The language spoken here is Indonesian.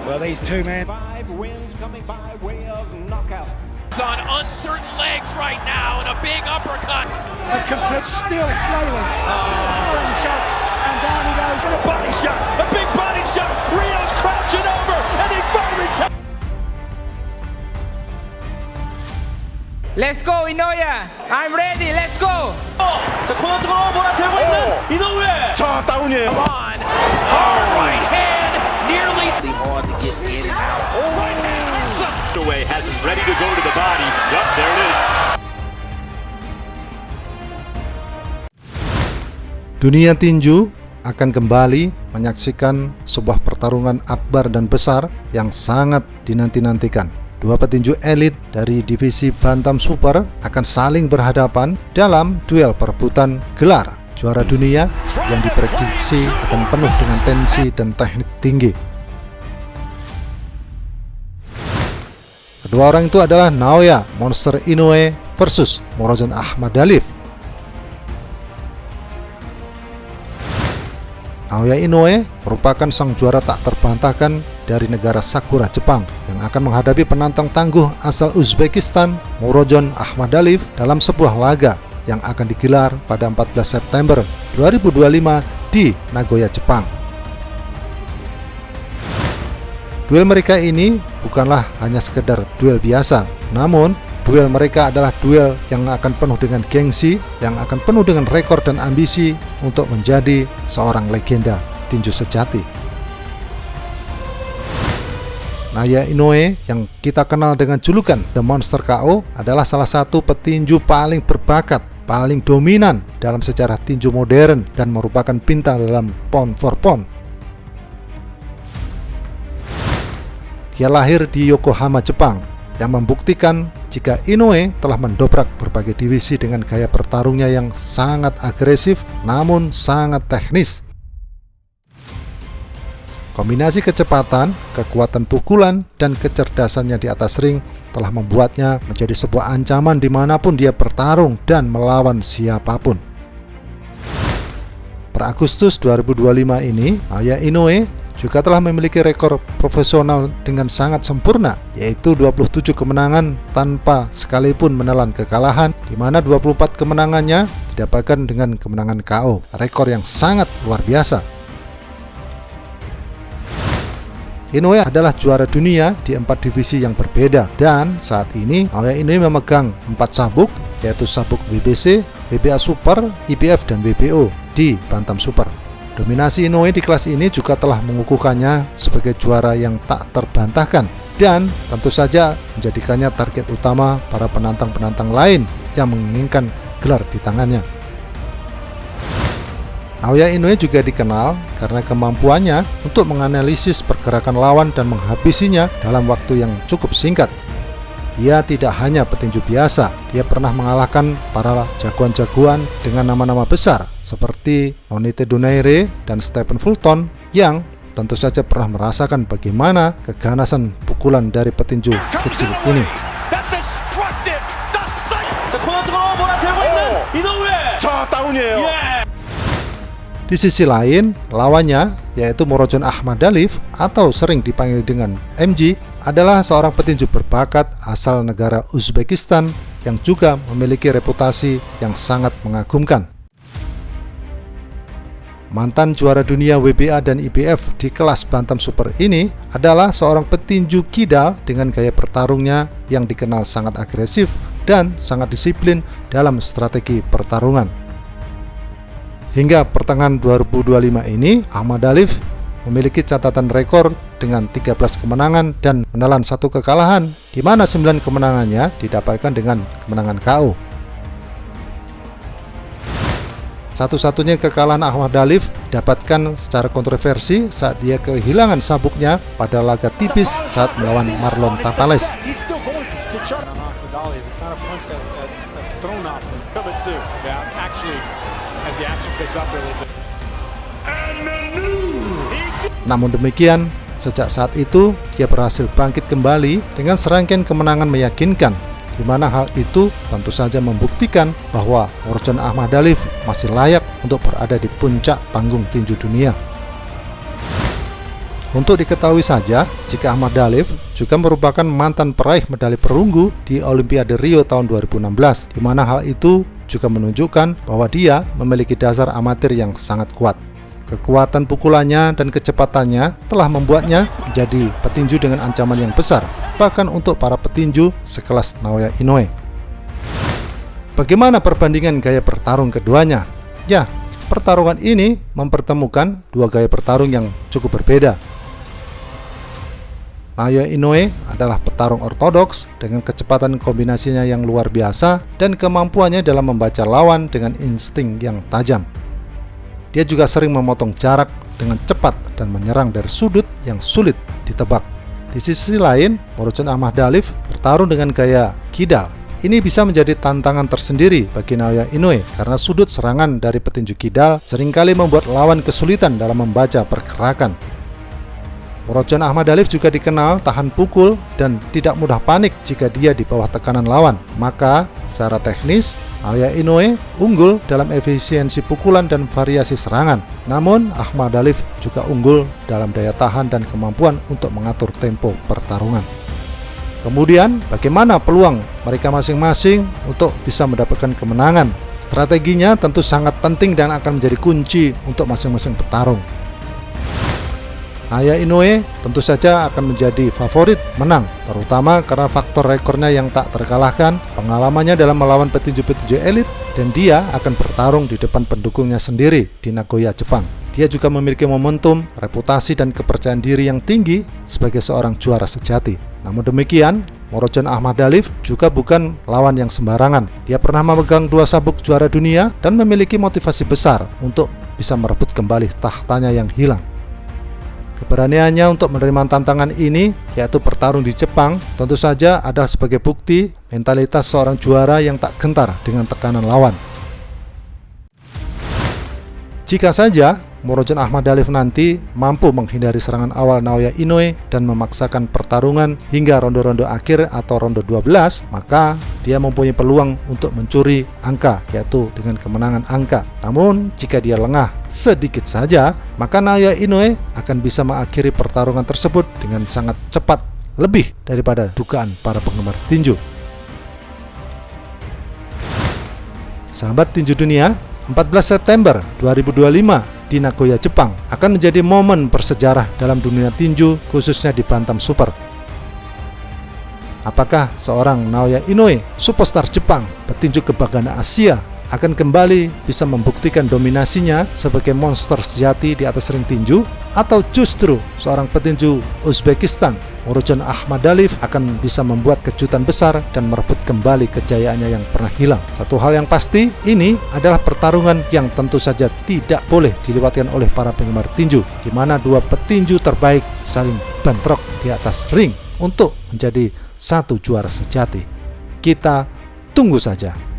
Well, these two men. 5 wins coming by way of knockout. On uncertain legs right now and a big uppercut. A complete still flailing. Still throwing shots. And down he goes. A body shot. A big body shot. Rio's crouching over. And he finally Let's go, Inoue! I'm ready, let's go! 자, 코너 쪽으로 몰아세우고 있는 이노우에. 자, 다운이에요. On. Hard right hand. Nearly hard to get in and out. right hand. Away has him ready to go to the body. Yup, there it is. Dunia tinju akan kembali menyaksikan sebuah pertarungan akbar dan besar yang sangat dinanti-nantikan. Dua petinju elit dari divisi bantam super akan saling berhadapan dalam duel perebutan gelar juara dunia yang diprediksi akan penuh dengan tensi dan teknik tinggi. Kedua orang itu adalah Naoya Monster Inoue versus Murojon Ahmadaliv. Naoya Inoue merupakan sang juara tak terbantahkan dari negara Sakura, Jepang, yang akan menghadapi penantang tangguh asal Uzbekistan, Murojon Ahmadaliv, dalam sebuah laga yang akan digelar pada 14 September 2025 di Nagoya, Jepang. Duel mereka ini bukanlah hanya sekedar duel biasa, namun duel mereka adalah duel yang akan penuh dengan gengsi, yang akan penuh dengan rekor dan ambisi untuk menjadi seorang legenda tinju sejati. Naoya Inoue yang kita kenal dengan julukan The Monster KO adalah salah satu petinju paling berbakat, paling dominan dalam sejarah tinju modern dan merupakan bintang dalam pound for pound. Dia lahir di Yokohama, Jepang, yang membuktikan jika Inoue telah mendobrak berbagai divisi dengan gaya bertarungnya yang sangat agresif namun sangat teknis. Kombinasi kecepatan, kekuatan pukulan, dan kecerdasannya di atas ring telah membuatnya menjadi sebuah ancaman dimanapun dia bertarung dan melawan siapapun. Per Agustus 2025 ini, Naoya Inoue juga telah memiliki rekor profesional dengan sangat sempurna, yaitu 27 kemenangan tanpa sekalipun menelan kekalahan, di mana 24 kemenangannya didapatkan dengan kemenangan KO, rekor yang sangat luar biasa. Inoue adalah juara dunia di 4 divisi yang berbeda, dan saat ini Naoya Inoue memegang 4 sabuk, yaitu sabuk WBC, WBA Super, IBF, dan WBO di bantam super. Dominasi Inoue di kelas ini juga telah mengukuhkannya sebagai juara yang tak terbantahkan, dan tentu saja menjadikannya target utama para penantang-penantang lain yang menginginkan gelar di tangannya. Naoya Inoue juga dikenal karena kemampuannya untuk menganalisis pergerakan lawan dan menghabisinya dalam waktu yang cukup singkat. Dia tidak hanya petinju biasa, dia pernah mengalahkan para jagoan-jagoan dengan nama-nama besar seperti Nonite Donaire dan Stephen Fulton yang tentu saja pernah merasakan bagaimana keganasan pukulan dari petinju kecil ini. 자, 다운이에요. Di sisi lain, lawannya, yaitu Murojon Ahmadaliv atau sering dipanggil dengan MG, adalah seorang petinju berbakat asal negara Uzbekistan yang juga memiliki reputasi yang sangat mengagumkan. Mantan juara dunia WBA dan IBF di kelas bantam super ini adalah seorang petinju kidal dengan gaya bertarungnya yang dikenal sangat agresif dan sangat disiplin dalam strategi pertarungan. Hingga pertengahan 2025 ini, Ahmadaliv memiliki catatan rekor dengan 13 kemenangan dan menelan 1 kekalahan, di mana 9 kemenangannya didapatkan dengan kemenangan KO. Satu-satunya kekalahan Ahmadaliv didapatkan secara kontroversi saat dia kehilangan sabuknya pada laga tipis saat melawan Marlon Tapales. Namun demikian, sejak saat itu dia berhasil bangkit kembali dengan serangkaian kemenangan meyakinkan, di mana hal itu tentu saja membuktikan bahwa Murojon Ahmadaliv masih layak untuk berada di puncak panggung tinju dunia. Untuk diketahui saja, jika Ahmad Dalif juga merupakan mantan peraih medali perunggu di Olimpiade Rio tahun 2016, di mana hal itu juga menunjukkan bahwa dia memiliki dasar amatir yang sangat kuat. Kekuatan pukulannya dan kecepatannya telah membuatnya menjadi petinju dengan ancaman yang besar, bahkan untuk para petinju sekelas Naoya Inoue. Bagaimana perbandingan gaya bertarung keduanya? Ya, pertarungan ini mempertemukan dua gaya bertarung yang cukup berbeda. Naoya Inoue adalah petarung ortodoks dengan kecepatan kombinasinya yang luar biasa dan kemampuannya dalam membaca lawan dengan insting yang tajam. Dia juga sering memotong jarak dengan cepat dan menyerang dari sudut yang sulit ditebak. Di sisi lain, Morochon Ahmad Dalif bertarung dengan gaya kidal. Ini bisa menjadi tantangan tersendiri bagi Naoya Inoue karena sudut serangan dari petinju kidal seringkali membuat lawan kesulitan dalam membaca pergerakan. Morochon Ahmad Dalif juga dikenal tahan pukul dan tidak mudah panik jika dia di bawah tekanan lawan. Maka, secara teknis, Naoya Inoue unggul dalam efisiensi pukulan dan variasi serangan. Namun, Ahmad Dalif juga unggul dalam daya tahan dan kemampuan untuk mengatur tempo pertarungan. Kemudian, bagaimana peluang mereka masing-masing untuk bisa mendapatkan kemenangan? Strateginya tentu sangat penting dan akan menjadi kunci untuk masing-masing petarung. Naoya Inoue tentu saja akan menjadi favorit menang, terutama karena faktor rekornya yang tak terkalahkan, pengalamannya dalam melawan petinju-petinju elit, dan dia akan bertarung di depan pendukungnya sendiri di Nagoya, Jepang. Dia juga memiliki momentum, reputasi, dan kepercayaan diri yang tinggi sebagai seorang juara sejati. Namun demikian, Morochon Ahmad Dalif juga bukan lawan yang sembarangan. Dia pernah memegang 2 sabuk juara dunia dan memiliki motivasi besar untuk bisa merebut kembali tahtanya yang hilang. Keberaniannya untuk menerima tantangan ini, yaitu bertarung di Jepang, tentu saja adalah sebagai bukti mentalitas seorang juara yang tak gentar dengan tekanan lawan. Jika saja Morochon Ahmad Dalif nanti mampu menghindari serangan awal Naoya Inoue dan memaksakan pertarungan hingga ronde-ronde akhir atau ronde 12, maka dia mempunyai peluang untuk mencuri angka, yaitu dengan kemenangan angka. Namun, jika dia lengah sedikit saja, maka Naoya Inoue akan bisa mengakhiri pertarungan tersebut dengan sangat cepat, lebih daripada dugaan para penggemar tinju. Sahabat tinju dunia, 14 September 2025 di Nagoya, Jepang akan menjadi momen bersejarah dalam dunia tinju, khususnya di bantam super. Apakah seorang Naoya Inoue, superstar Jepang, petinju kebanggaan Asia, akan kembali bisa membuktikan dominasinya sebagai monster sejati di atas ring tinju? Atau justru seorang petinju Uzbekistan, Morochon Ahmad Dalif, akan bisa membuat kejutan besar dan merebut kembali kejayaannya yang pernah hilang? Satu hal yang pasti, ini adalah pertarungan yang tentu saja tidak boleh dilewatkan oleh para penggemar tinju, di mana dua petinju terbaik saling bentrok di atas ring untuk menjadi satu juara sejati. Kita tunggu saja.